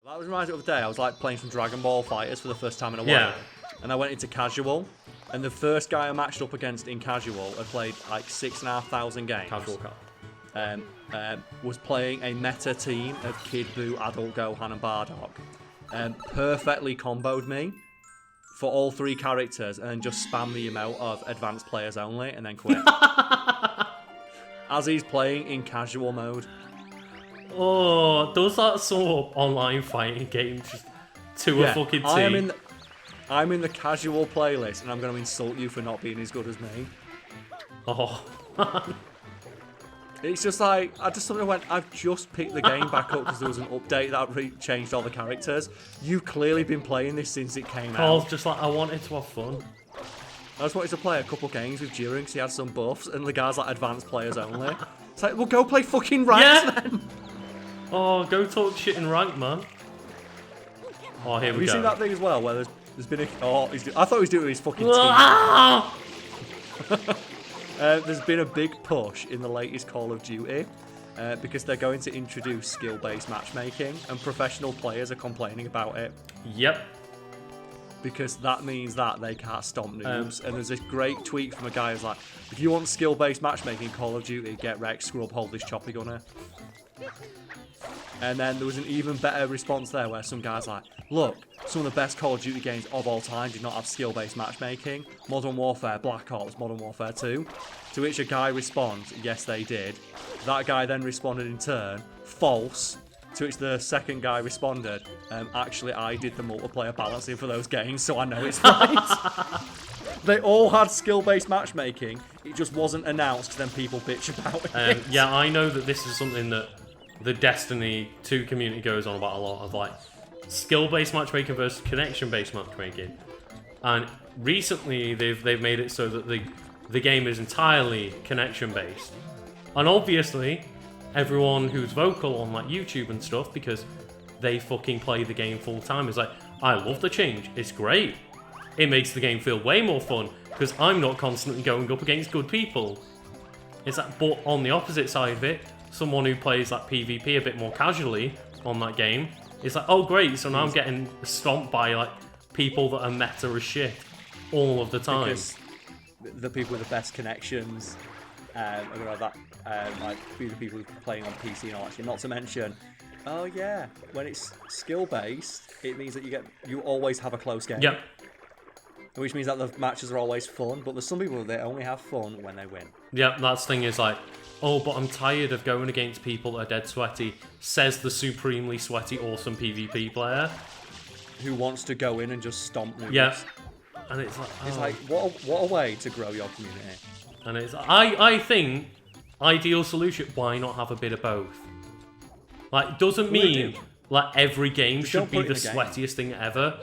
That was reminded of the day I was like playing some Dragon Ball Fighters for the first time in a while. Yeah. And I went into casual, and the first guy I matched up against in casual had played like 6,500 games. Casual Karl. Was playing a meta team of Kid Buu, Adult Gohan, and Bardock. Perfectly comboed me for all 3 characters and just spam the emote of advanced players only and then quit. As he's playing in casual mode. Oh, does that sort of online fighting game just to a fucking T? I'm in the casual playlist and I'm going to insult you for not being as good as me. Oh, It's just like, I just suddenly went, I've just picked the game back up because there was an update that changed all the characters. You've clearly been playing this since it came Karl's out. just like, I wanted to have fun. I just wanted to play a couple games with Jiren because he had some buffs and the guy's like advanced players only. It's like, well, go play fucking ranked then. Oh, go talk shit in rank, man. Oh, here we go. Have you seen that thing as well where there's been a... Oh, I thought he was doing his fucking team. There's been a big push in the latest Call of Duty because they're going to introduce skill-based matchmaking and professional players are complaining about it. Yep. Because that means that they can't stomp noobs. And there's this great tweet from a guy who's like, if you want skill-based matchmaking in Call of Duty, get Rex, Scrub, hold this choppy gunner. And then there was an even better response there where some guy's like, look, some of the best Call of Duty games of all time did not have skill-based matchmaking. Modern Warfare, Black Ops, Modern Warfare 2. To which a guy responds, yes, they did. That guy then responded in turn, false. To which the second guy responded, actually, I did the multiplayer balancing for those games, so I know it's right. They all had skill-based matchmaking. It just wasn't announced, then people bitch about it. Yeah, I know that this is something that the Destiny 2 community goes on about a lot of, like, skill-based matchmaking versus connection-based matchmaking. And recently, they've made it so that the game is entirely connection-based. And obviously, everyone who's vocal on, like, YouTube and stuff, because they fucking play the game full-time, is like, I love the change. It's great. It makes the game feel way more fun, because I'm not constantly going up against good people. It's like, but on the opposite side of it, someone who plays like PvP a bit more casually on that game, it's like, oh great, so now I'm getting stomped by like people that are meta as shit all of the time. Because the people with the best connections, like the people who are playing on PC and all that shit. Not to mention, oh yeah, when it's skill based, it means that you always have a close game. Yep. Which means that the matches are always fun, but there's some people that only have fun when they win. Yeah, that thing is like, oh, but I'm tired of going against people that are dead sweaty, says the supremely sweaty, awesome PvP player. Who wants to go in and just stomp noobs. Yeah. And it's like, It's like, what a way to grow your community. And it's, I think, ideal solution, why not have a bit of both? Like, doesn't mean, like, every game should be the sweatiest thing ever,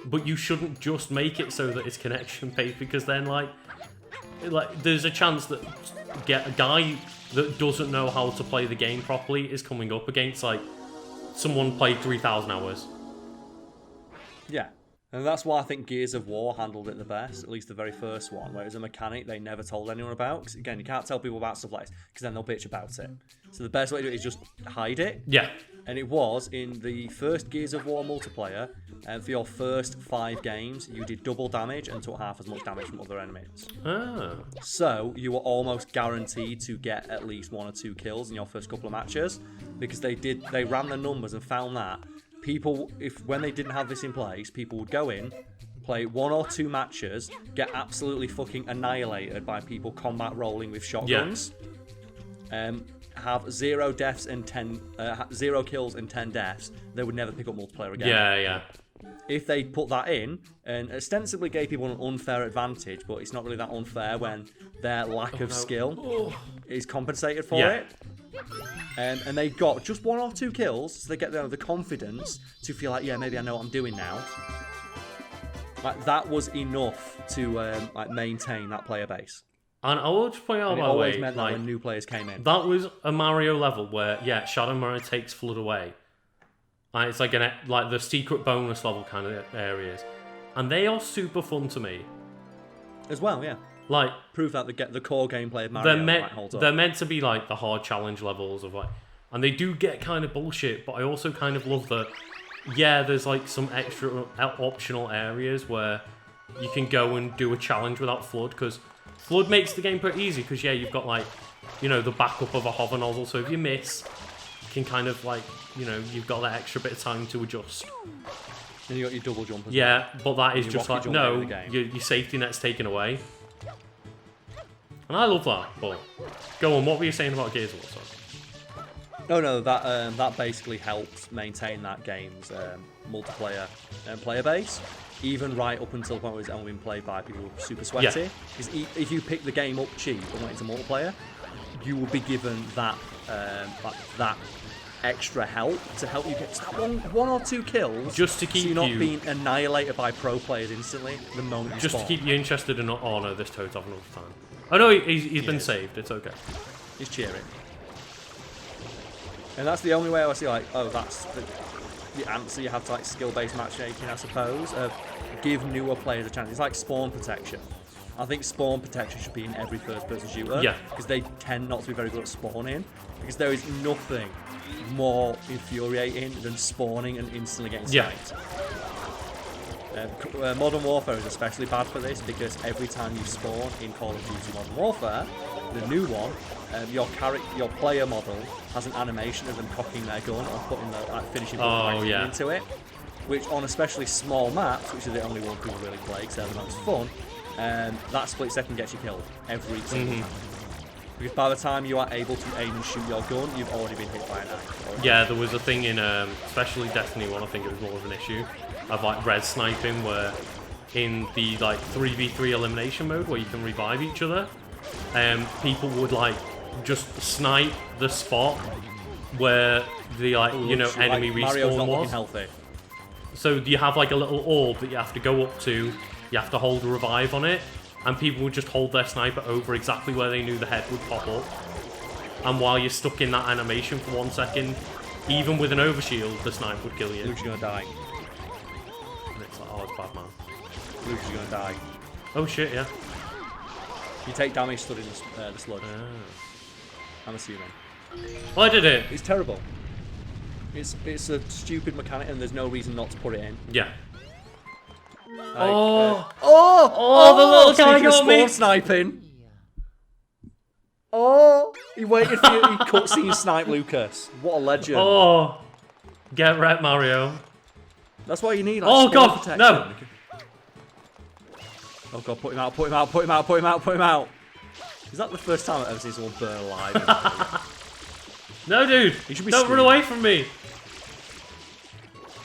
but you shouldn't just make it so that it's connection-based, because then, like, there's a chance that a guy that doesn't know how to play the game properly is coming up against, like, someone played 3,000 hours. Yeah. And that's why I think Gears of War handled it the best, at least the very first one, where it was a mechanic they never told anyone about. Because, again, you can't tell people about stuff like this, because then they'll bitch about it. So the best way to do it is just hide it. Yeah. And it was, in the first Gears of War multiplayer, for your first 5 games, you did double damage and took half as much damage from other enemies. Ah. So you were almost guaranteed to get at least 1 or 2 kills in your first couple of matches, because they ran the numbers and found that people, when they didn't have this in place, people would go in, play 1 or 2 matches, get absolutely fucking annihilated by people combat rolling with shotguns, have 0 deaths and 0 kills and 10 deaths. They would never pick up multiplayer again. Yeah. If they put that in and ostensibly gave people an unfair advantage, but it's not really that unfair when their lack of skill is compensated for it. And they got just 1 or 2 kills, so they get the confidence to feel like, yeah, maybe I know what I'm doing now. Like, that was enough to maintain that player base. And I will just point out, and it by the always way, meant that like, when new players came in. that was a Mario level where, yeah, Shadow Mario takes Flood away. It's like the secret bonus level kind of areas. And they are super fun to me. As well, yeah. Like, prove that the core gameplay of Mario holds up. They're meant to be like the hard challenge levels of like, and they do get kind of bullshit, but I also kind of love that yeah, there's like some extra optional areas where you can go and do a challenge without Flood, because Flood makes the game pretty easy, because yeah, you've got like, you know, the backup of a hover nozzle, so if you miss, you can kind of like, you know, you've got that extra bit of time to adjust. And you got your double jump as Yeah, well. but that is just like, no, your safety net's taken away. And I love that, but go on, what were you saying about Gears of War? No, that basically helps maintain that game's multiplayer player base, even right up until the point where it's only been played by people who are super sweaty. Because if you pick the game up cheap and went into multiplayer, you will be given that that extra help to help you get one or two kills, just to keep so you're not being annihilated by pro players instantly the moment you just spawn. to keep you interested in. Oh no, this Toad's having enough time. Oh no, he's been saved. It's okay. He's cheering. And that's the only way I see, like, oh, that's the answer you have to, like, skill-based matchmaking, I suppose. Give newer players a chance. It's like spawn protection. I think spawn protection should be in every first-person shooter. Yeah. Because they tend not to be very good at spawning. Because there is nothing more infuriating than spawning and instantly getting sniped. Modern Warfare is especially bad for this, because every time you spawn in Call of Duty Modern Warfare, the new one, your player model has an animation of them cocking their gun or putting the finishing into it, which on especially small maps, which are the only ones people really play because they're the most fun, that split second gets you killed every single time. Because by the time you are able to aim and shoot your gun, you've already been hit by an knife. Yeah, there was a thing in especially Destiny 1, I think it was more of an issue, of like red sniping, where in the like 3v3 elimination mode where you can revive each other, people would like just snipe the spot where the like enemy respawn was. Healthy. So you have like a little orb that you have to go up to, you have to hold a revive on it, and people would just hold their sniper over exactly where they knew the head would pop up. And while you're stuck in that animation for 1 second, even with an overshield, the sniper would kill you. Luke's gonna die. And it's like, oh, it's bad, man. Luke's gonna die. Oh shit, yeah. You take damage stood in the sludge. I'm assuming. Well, I did it. It's terrible. It's a stupid mechanic, and there's no reason not to put it in. Yeah. Like, the little guy got me. Sniping. Oh, he waited for you. He cutscene snipe Lucas. What a legend. Oh, get wrecked, Mario. That's why you need. Like, oh god, protection. no. Oh god, put him out, put him out, put him out, put him out, put him out. Is that the first time I've ever seen someone burn alive? No, dude. Don't run away from me.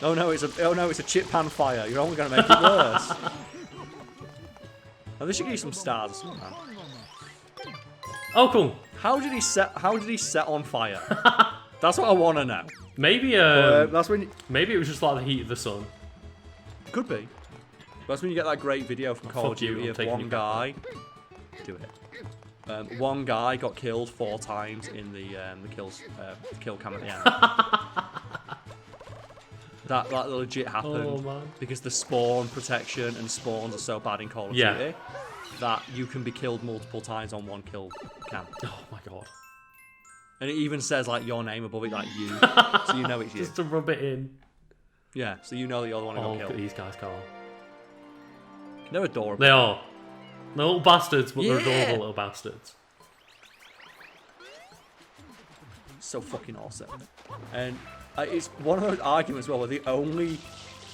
Oh no, it's a chip pan fire. You're only going to make it worse. Oh, they should give you some stars or something. Oh, cool. How did he set on fire? That's what I want to know. Maybe that's when. Maybe it was just like the heat of the sun. Could be. That's when you get that great video from Call of Duty of one guy. Do it. One guy got killed 4 times in the kill cam at the end. that legit happened because the spawn protection and spawns are so bad in Call of Duty that you can be killed multiple times on one kill cam. Oh my god. And it even says like your name above it, like you, so you know it's you. Just to rub it in. Yeah, so you know that you're the one who got killed. Look at these guys, Karl. They're adorable. They are. They're little bastards, but they're adorable little bastards. So fucking awesome. And it's one of those arguments where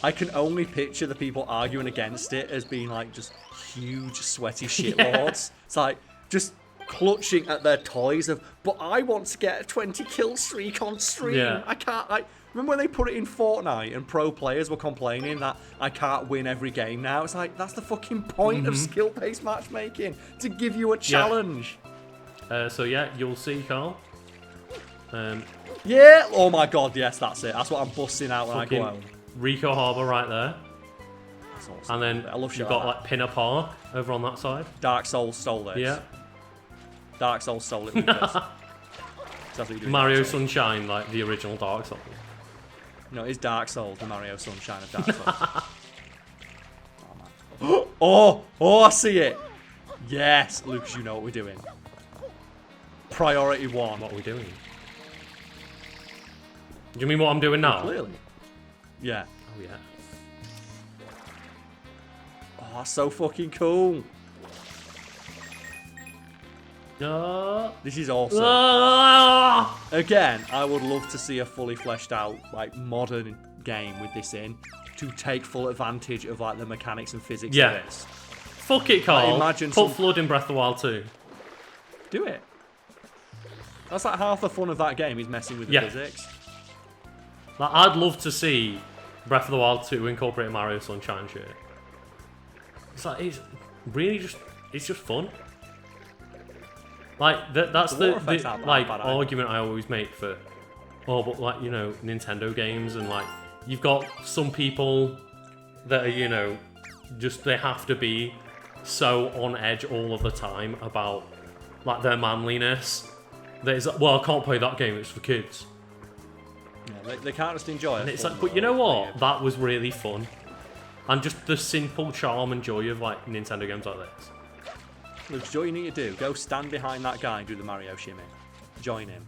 I can only picture the people arguing against it as being like just huge sweaty shitlords. It's like just clutching at their toys of, but I want to get a 20 kill streak on stream. Yeah. I can't, like, remember when they put it in Fortnite and pro players were complaining that I can't win every game now? It's like, that's the fucking point of skill-based matchmaking, to give you a challenge. So yeah, you'll see, Karl. Yeah, oh my god, yes, that's it. That's what I'm busting out when I go home. Rico Harbour right there. That's awesome. And then I love you've got like Pinner Park over on that side. Dark Souls stole this. Yeah. Dark Souls stole it with this. Mario Sunshine, like the original Dark Souls. No, it's Dark Souls, the Mario Sunshine of Dark Souls. Oh, man. Oh, I see it. Yes, Lucas, you know what we're doing. Priority 1. What are we doing? Do you mean what I'm doing now? Clearly. Yeah. Oh yeah. Oh, that's so fucking cool. No. This is awesome. Again, I would love to see a fully fleshed out, like, modern game with this in to take full advantage of, like, the mechanics and physics of this. Fuck it, Karl. Imagine Put Flood in Breath of the Wild 2. Do it. That's like half the fun of that game is messing with the physics. Like, I'd love to see Breath of the Wild 2 incorporate Mario Sunshine shit. It's like, it's really just, it's just fun. Like, that's the like, argument I always make for, oh, but like, you know, Nintendo games, and like, you've got some people that are, you know, just, they have to be so on edge all of the time about, like, their manliness. That is like, well, I can't play that game, it's for kids. Yeah, they can't just enjoy it. And it's like, but you know what? That was really fun. And just the simple charm and joy of, like, Nintendo games like this. Look, what you need to do, go stand behind that guy and do the Mario shimmy. Join him.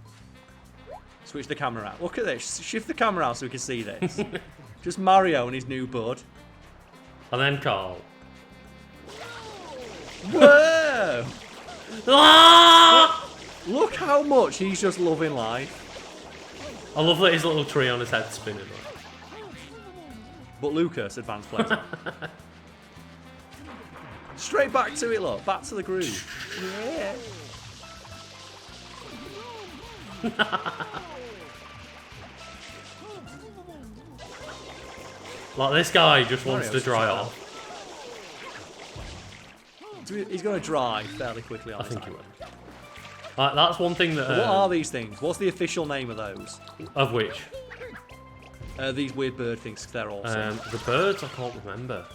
Switch the camera out. Look at this. Shift the camera out so we can see this. Just Mario and his new bud. And then Karl. Whoa! Ah! Look how much he's just loving life. I love that his little tree on his head's spinning. But Lucas, advanced player. Straight back to it, look. Back to the groove. Yeah. Like, this guy just wants to dry off. He's going to dry fairly quickly on I think he will. Like, that's one thing that... what are these things? What's the official name of those? Of which? These weird bird things, 'cause they're awesome. The birds, I can't remember.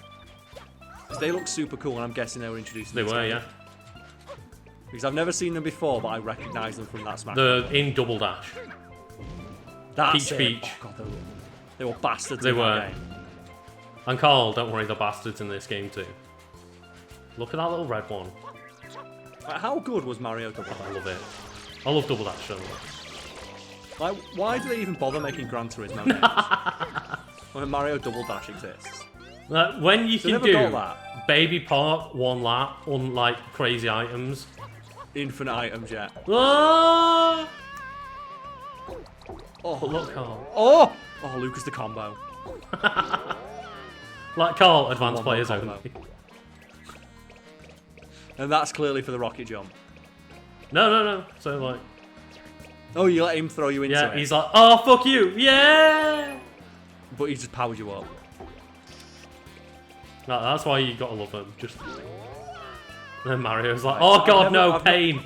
They look super cool, and I'm guessing they were introduced. They were, yeah. Because I've never seen them before, but I recognise them from that Smash. They're in Double Dash. That's Peach. Oh, God, they were bastards They in were. that game. And Karl, don't worry, they're bastards in this game too. Look at that little red one. Like, how good was Mario Double Dash? I love it. I love Double Dash so much. Like, why do they even bother making Gran Turismo games when Mario Double Dash exists? Like, when you can never do got that. Baby Park, one lap, unlike crazy items. Infinite items, yeah. Ah! Oh, But look, Karl. oh, Lucas the combo. Like Karl, advanced One players more only. combo. And that's clearly for the rocket jump. No. So like, Oh, you let him throw you into yeah, it. he's like, oh fuck you, yeah. But he just powered you up. No, that's why you gotta love him. Just. And then Mario's like, Right, oh god, I've no never- pain.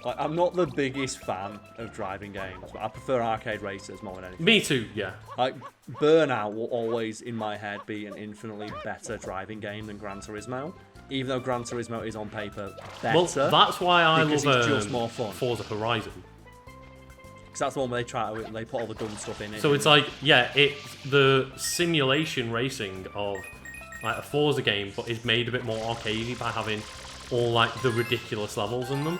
Like, I'm not the biggest fan of driving games, but I prefer arcade racers more than anything. Me too, yeah. Like, Burnout will always, in my head, be an infinitely better driving game than Gran Turismo. Even though Gran Turismo is on paper better. Well, that's why I because love it's just more fun. Forza Horizon. Because that's the one where they put all the dumb stuff in it. So it's like, yeah, it's the simulation racing of like a Forza game, but it's made a bit more arcadey by having all like the ridiculous levels in them.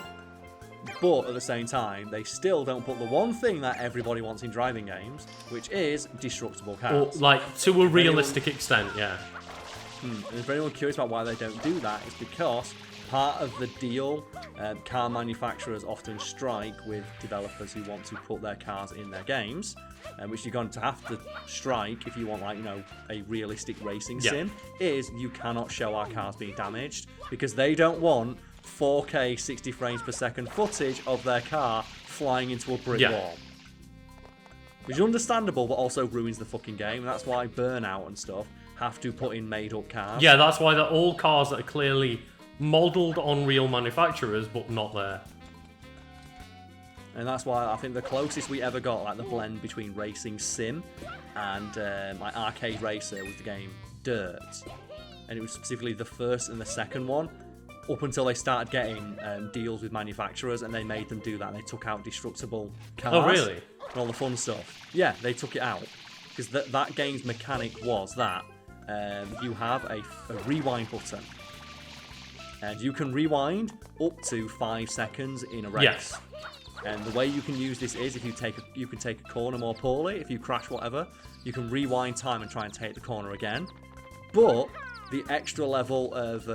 But at the same time, they still don't put the one thing that everybody wants in driving games, which is destructible Or cars. like to a realistic extent, yeah. And if anyone curious about why they don't do that, it's because part of the deal, car manufacturers often strike with developers who want to put their cars in their games, which you're going to have to strike if you want, like, you know, a realistic racing sim, is you cannot show our cars being damaged because they don't want 4K 60 frames per second footage of their car flying into a brick wall. Which is understandable, but also ruins the fucking game. And that's why Burnout and stuff have to put in made-up cars. Yeah, that's why they're all cars that are clearly modelled on real manufacturers, but not there. And that's why I think the closest we ever got, like the blend between racing sim and like arcade racer, was the game Dirt. And it was specifically the first and the second one, up until they started getting deals with manufacturers, and they made them do that. And they took out destructible cars. Oh, really? And all the fun stuff. Yeah, they took it out. Because that game's mechanic was that you have a rewind button. And you can rewind up to 5 seconds in a race. Yes. And the way you can use this is if you can take a corner more poorly, if you crash whatever, you can rewind time and try and take the corner again. But the extra level of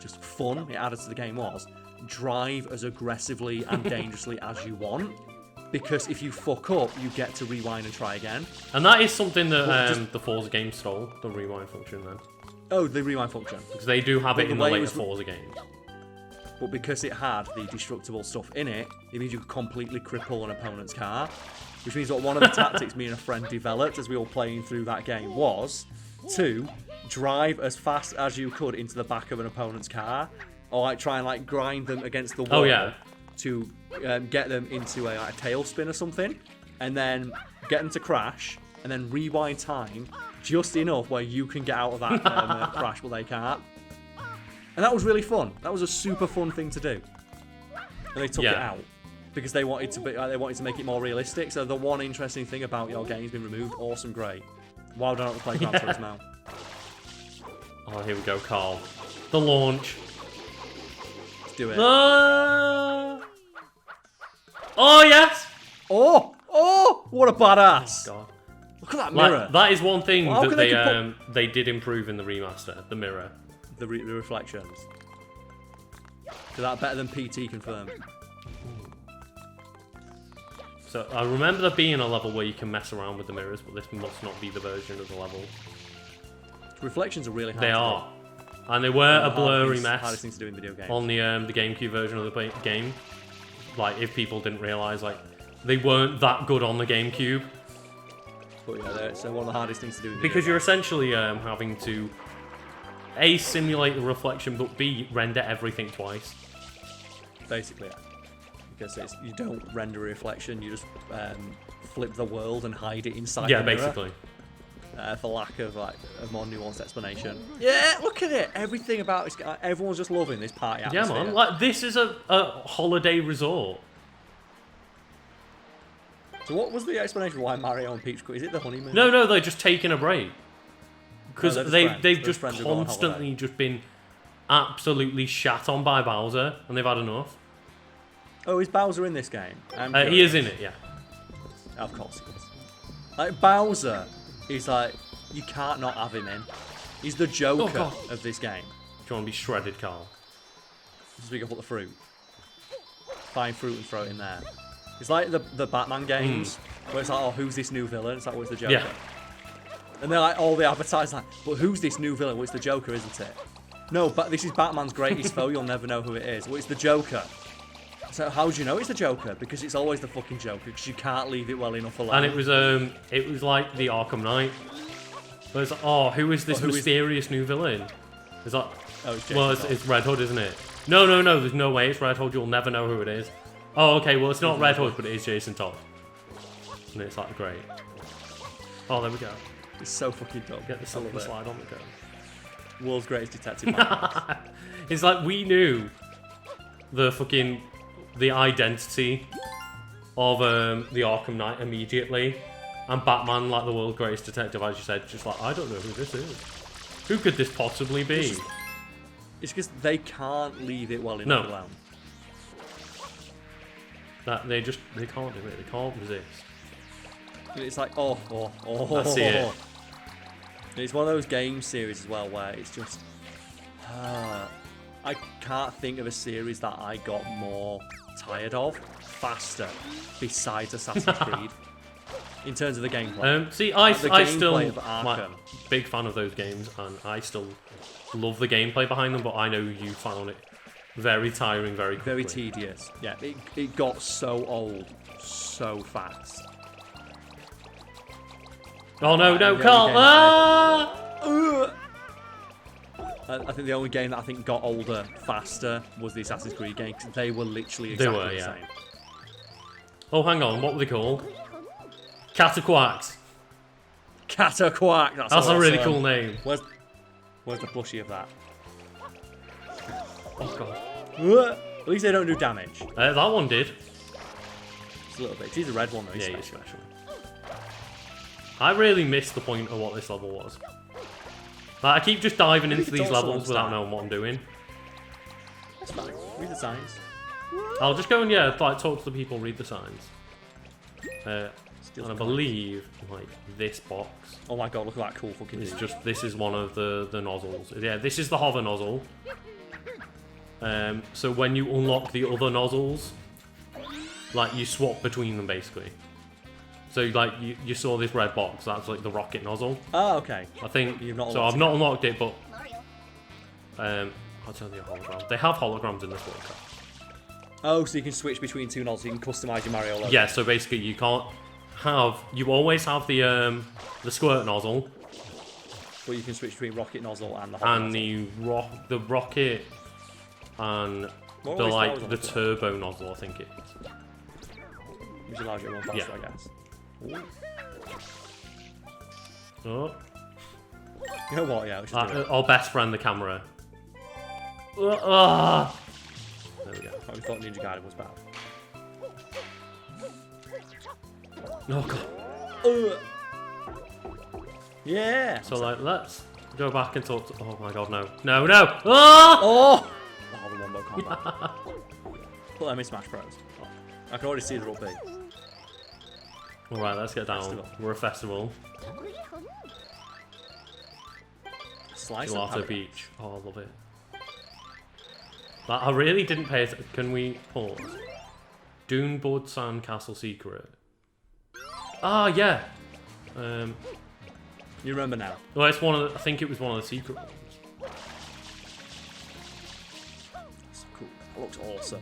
just fun it added to the game was drive as aggressively and dangerously as you want. Because if you fuck up, you get to rewind and try again. And that is something that the Forza game stole, the rewind function then. Oh, the rewind function. Because they do have it in the later Forza games. But because it had the destructible stuff in it, it means you could completely cripple an opponent's car. Which means that one of the tactics me and a friend developed as we were playing through that game was to drive as fast as you could into the back of an opponent's car, or like try and like grind them against the wall to get them into a tailspin or something, and then get them to crash, and then rewind time just enough where you can get out of that crash, but they can't. And that was really fun. That was a super fun thing to do. And they took it out because they wanted to make it more realistic. So the one interesting thing about your game's been removed. Awesome, great. Why don't we play Gran Turismo? Oh, here we go, Karl. The launch. Let's do it. Oh yes! Oh! What a badass! Oh, God. Look at that mirror. Like, that is one thing that they did improve in the remaster. The mirror. The reflections. Is that better than PT confirmed? So I remember there being a level where you can mess around with the mirrors, but this must not be the version of the level. Reflections are really hard. They are, and they were a blurry mess. Hardest thing to do in video games. On the GameCube version of the game. Like, if people didn't realize, like, they weren't that good on the GameCube. But yeah, so one of the hardest things to do in because you're essentially having to A, simulate the reflection, but B, render everything twice. Basically, yeah. Because you don't render a reflection, you just flip the world and hide it inside the mirror. Yeah, basically. For lack of like a more nuanced explanation. Yeah, look at it. Everything about this guy. Everyone's just loving this party atmosphere. Yeah, man. Like, this is a holiday resort. So what was the explanation why Mario and Peach? Is it the honeymoon? No, they're just taking a break. Because they've just constantly just been absolutely shat on by Bowser, and they've had enough. Oh, is Bowser in this game? He is in it, yeah. Of course he is. Like, Bowser is like, you can't not have him in. He's the Joker of this game. Do you want to be shredded, Karl? Just pick up all the fruit. Find fruit and throw it in there. It's like the Batman games, where it's like, oh, who's this new villain? It's like, well, it's the Joker. Yeah. And they're like, all the advertisers like, well, who's this new villain? Well, it's the Joker, isn't it? No, but this is Batman's greatest foe. You'll never know who it is. Well, it's the Joker. So how do you know it's the Joker? Because it's always the fucking Joker. Because you can't leave it well enough alone. And it was like the Arkham Knight. But it's like, oh, who is this mysterious new villain? It's like, it's Red Hood, isn't it? No, there's no way it's Red Hood. You'll never know who it is. Oh, okay, well, it's not Red Hood, but it is Jason Todd. And it's like, great. Oh, there we go. It's so fucking dumb. Get the slide on the go. World's greatest detective. It's like we knew the identity of the Arkham Knight immediately, and Batman, like the world's greatest detective, as you said, just like, I don't know who this is. Who could this possibly be? It's because they can't leave it well enough alone. They can't do it. They can't resist. It's like, oh. That's it. It's one of those game series as well where it's just, I can't think of a series that I got more tired of faster besides Assassin's Creed in terms of the gameplay. See, I still like, big fan of those games, and I still love the gameplay behind them, but I know you found it very tiring very quickly. Very tedious. Yeah, it got so old so fast. Oh no, Karl! I think the only game that I think got older faster was the Assassin's Creed game, because they were literally exactly the same. Oh, hang on, what were they called? Cataquacks. Cataquack. That's awesome. A really cool name. Where's the plushie of that? Oh god. At least they don't do damage. That one did. Just a little bit. He's a red one though. He's special. I really missed the point of what this level was. Like, I keep just diving into these levels without knowing what I'm doing. That's fine. Read the signs. I'll just go and like talk to the people, read the signs. And I believe like this box. Oh my god, look at that cool fucking It's dude. just this is one of the nozzles. Yeah, this is the hover nozzle. So when you unlock the other nozzles, like you swap between them basically. So like you saw this red box, that's like the rocket nozzle. Oh, okay. I think You've not so. unlocked I've not unlocked it, but I'll tell you a hologram. They have holograms in this World Cup. Oh, so you can switch between two nozzles. You can customize your Mario logo. Yeah. So basically, you can't have. You always have the squirt nozzle But you can switch between rocket nozzle and the hover nozzle. the rocket and What the always like follows on the the top? turbo nozzle. I think it is. Which allows you to run faster, Yeah. I guess. Oh. You know what? Yeah, we should do it. Our best friend, the camera. There we go. I thought Ninja Gaiden was bad. Oh god. Yeah. So like, let's go back and talk to. Oh my god, no, no, no! Ah! Oh! Oh, the Wombo combat. Put them in Smash Bros. Oh, I can already see the rugby. All right, let's get down. Festival. We're a festival. Slice of Gelado paradise. Beach. Oh, I love it. Like, I really didn't pay it. Can we pause? Dune Bud Sand Castle Secret. Ah, yeah. You remember now? Well, it's one of. I think it was one of the secret ones. It's cool. It looks awesome.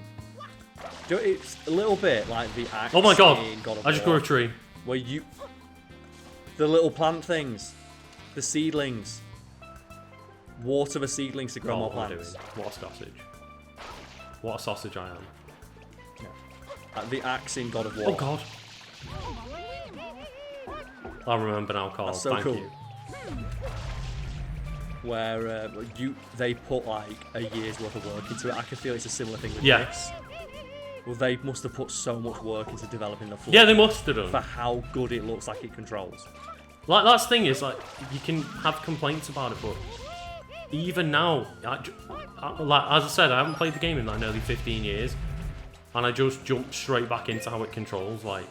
Do you know, it's a little bit like the axe Oh my god! in God of I just War, grew a tree. where you... The little plant things. The seedlings. Water the seedlings to grow Oh, more what am I plants. doing? What a sausage. What a sausage I am. Yeah. Like the axe in God of War. Oh god. I remember now, Karl. That's so Thank cool. you. Where they put like a year's worth of work into it. I can feel it's a similar thing with Yeah. this. Well, they must have put so much work into developing the floor Yeah, they must have done. for how good it looks like it controls. Like, that's the thing is, like, you can have complaints about it, but even now, like, as I said, I haven't played the game in like nearly 15 years, and I just jumped straight back into how it controls, like,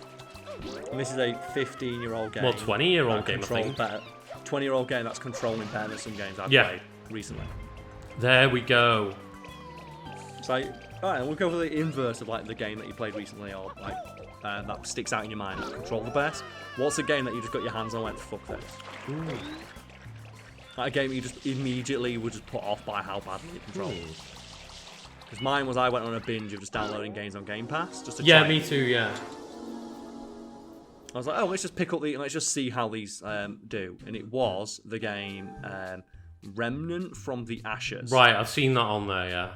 And this is a 15-year-old game. well, 20-year-old that game, I controls think. better. 20-year-old game that's controlling better than some games I've Yeah. played recently. There we go. It's like, alright, we'll go for the inverse of like the game that you played recently, or like that sticks out in your mind, that control the best. What's a game that you just got your hands on and went, fuck this? Like a game you just immediately would just put off by how badly it controls. Because mine was, I went on a binge of just downloading games on Game Pass just to Yeah, try me it. too, yeah. I was like, oh, let's just pick up let's just see how these do. And it was the game Remnant from the Ashes. Right, I've seen that on there, yeah.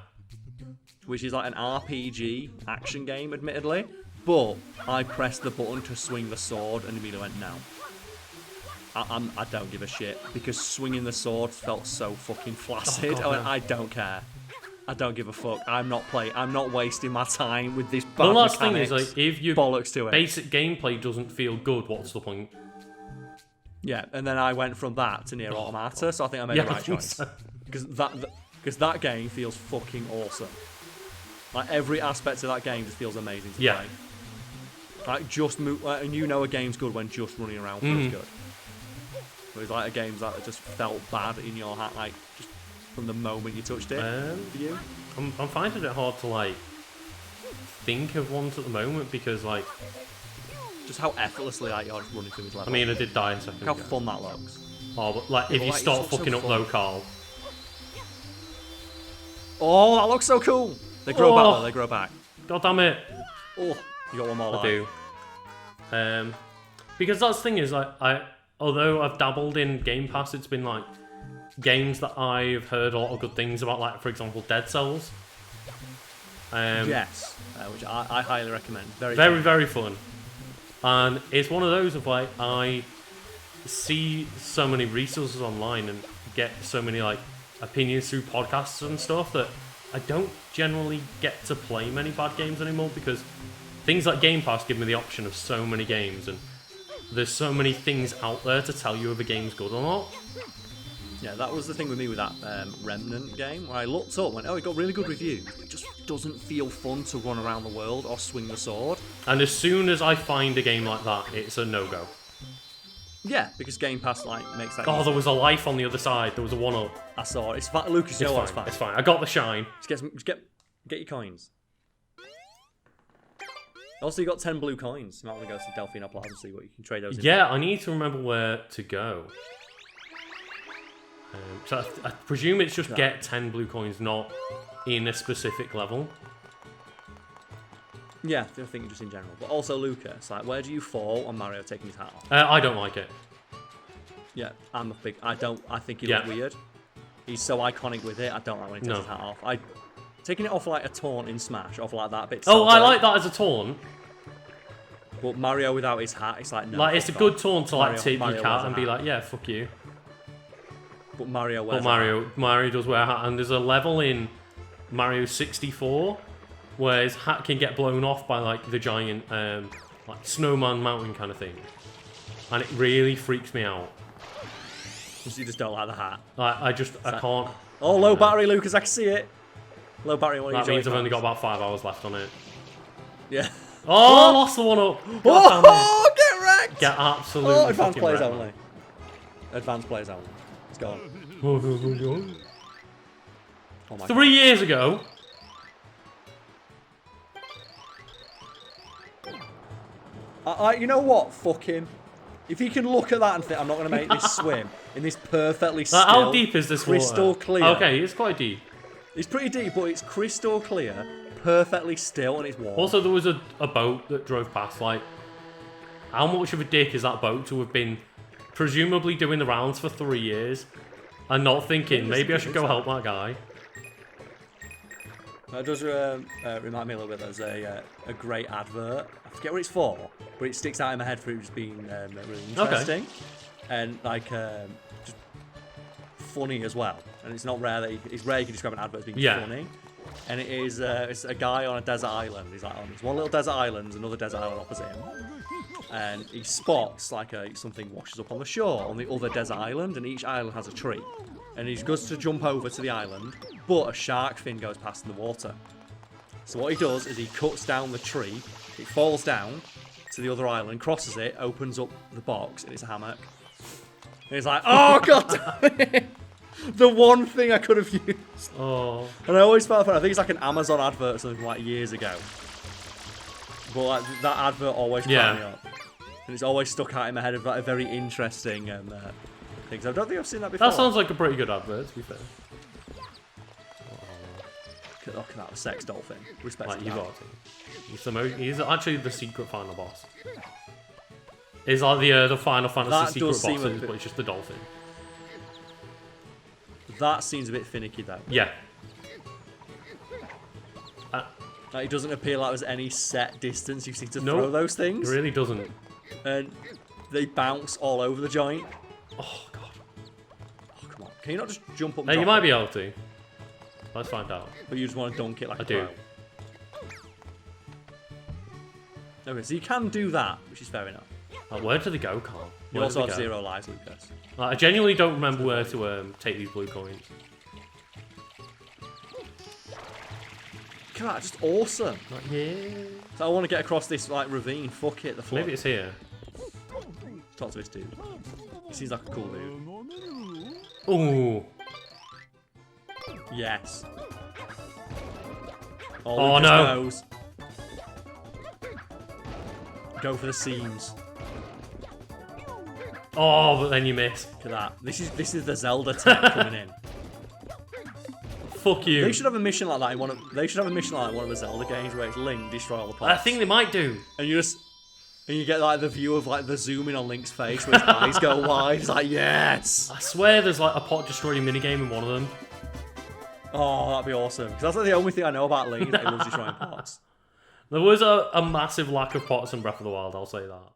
Which is like an RPG action game, admittedly. But I pressed the button to swing the sword and immediately went, no. I don't give a shit. Because swinging the sword felt so fucking flaccid. God, I went, no. I don't care. I don't give a fuck. I'm not wasting my time with this bad Well, that's the thing is, mechanics. like, if your Bollocks to it. basic gameplay doesn't feel good, what's the point? Yeah, and then I went from that to Nier Automata, so I think I made Yeah, the I right think choice. so. Because that game feels fucking awesome. Like every aspect of that game just feels amazing to Yeah. play. Like just move, and you know a game's good when just running around feels good. But it's like a game that just felt bad in your hat, like just from the moment you touched it. For you, I'm finding it hard to, like, think of ones at the moment because, like, just how effortlessly like you're just running through this level. I mean, I did die a second how ago. fun that looks. Oh, but, like, if but, you like, start it's so fucking up fun. though, Karl. Oh, that looks so cool. They grow back though. They grow back. God damn it. Oh, you got one more I life. do. Because that's the thing is, like, although I've dabbled in Game Pass, it's been like games that I've heard a lot of good things about, like, for example, Dead Cells. Yes, which I highly recommend. Very, Very, fun. very fun. And it's one of those of, like, I see so many resources online and get so many, like, opinions through podcasts and stuff that I don't generally get to play many bad games anymore because things like Game Pass give me the option of so many games and there's so many things out there to tell you if a game's good or not. Yeah, that was the thing with me with that Remnant game, where I looked up and went, oh, it got really good reviews. It just doesn't feel fun to run around the world or swing the sword. And as soon as I find a game like that, it's a no-go. Yeah, because Game Pass makes that. Oh, easy. there was a life on the other side. There was a 1-up. I saw it. It's fine. Lucas, you know what? It's fine. It's fine. I got the shine. Just get your coins. Also, you got 10 blue coins. You might want to go to Delphino Plaza and see what you can trade those in. Yeah, I need to remember where to go. So I presume it's just get 10 blue coins, not in a specific level. Yeah, I think just in general. But also, Lucas, like, where do you fall on Mario taking his hat off? I don't like it. Yeah, I'm a big. I think he looks weird. He's so iconic with it. I don't like when he takes his hat off. Taking it off like a taunt in Smash, off like that bit. Oh, I like that as a taunt. But Mario without his hat, it's like no. Like it's a good taunt to like take Mario your cat and be like, yeah, fuck you. But Mario wears. But Mario does wear a hat, and there's a level in Mario 64 where his hat can get blown off by like the giant like snowman mountain kind of thing, and it really freaks me out. You just don't like the hat. Like I can't. Oh, low battery, Lucas. I can see it. Low battery. That means I've only got about 5 hours left on it. Yeah. Oh, lost the 1-up. Oh, get wrecked. Get absolutely. Oh, advanced players wrecked. only. Advanced players only. It's gone. Oh my 3 years ago. You know what? Fuck him. If he can look at that and think, I'm not going to make this swim in this perfectly still, How deep is this crystal water? clear. Okay, it's quite deep. It's pretty deep, but it's crystal clear, perfectly still, and it's warm. Also, there was a boat that drove past. Like, how much of a dick is that boat to have been presumably doing the rounds for 3 years and not thinking, maybe I should go help that guy? That does remind me a little bit. There's a great advert. I forget what it's for, but it sticks out in my head for it just being really interesting and like just funny as well. And it's not rare that it's rare you can describe an advert as being funny. And it is it's a guy on a desert island. He's like on this one little desert island, there's another desert island opposite him, and he spots like something washes up on the shore on the other desert island, and each island has a tree. And he goes to jump over to the island, but a shark fin goes past in the water. So what he does is he cuts down the tree, it falls down to the other island, crosses it, opens up the box, and it's a hammock. And he's like, oh, god damn it! The one thing I could have used. Oh. And I always felt, I think it's like an Amazon advert or something from like years ago. But like, that advert always cracked me up. And it's always stuck out in my head of like a very interesting things. I don't think I've seen that before. That sounds like a pretty good advert, to be fair. Look at that, sex dolphin. Respect Like, to you that. got it. He's actually the secret final boss. It's like the Final Fantasy secret boss, but it's just the dolphin. That seems a bit finicky though. Yeah. Like, it doesn't appear like there's any set distance you seem to throw those things. It really doesn't. And they bounce all over the joint. Oh, God. Oh, come on. Can you not just jump up and Hey, you drop might it? be able to. Let's find out. But you just want to dunk it like I a do. pro. Okay, so you can do that, which is fair enough. Like, where do they go, Karl? You Where also do they have go? 0 lives, Lucas. Like, I genuinely don't remember where to take these blue coins. Look at that, just awesome. Like, yeah. So I want to get across this like ravine. Fuck it, the flood. Maybe it's here. Talk to this dude. He seems like a cool dude. Ooh. Yes. Oh, Lucas no. Goes. Go for the seams. Oh, but then you miss. Look at that. This is the Zelda tech coming in. Fuck you. They should have a mission like that in one of. They should have a mission like one of the Zelda games where it's Link destroy all the I pots. think they might do. And you get like the view of like the zoom in on Link's face where his eyes go wide. It's like yes. I swear there's like a pot destroying minigame in one of them. Oh, that'd be awesome. Because that's like the only thing I know about Link is that he loves destroying pots. There was a massive lack of pots in Breath of the Wild, I'll say that.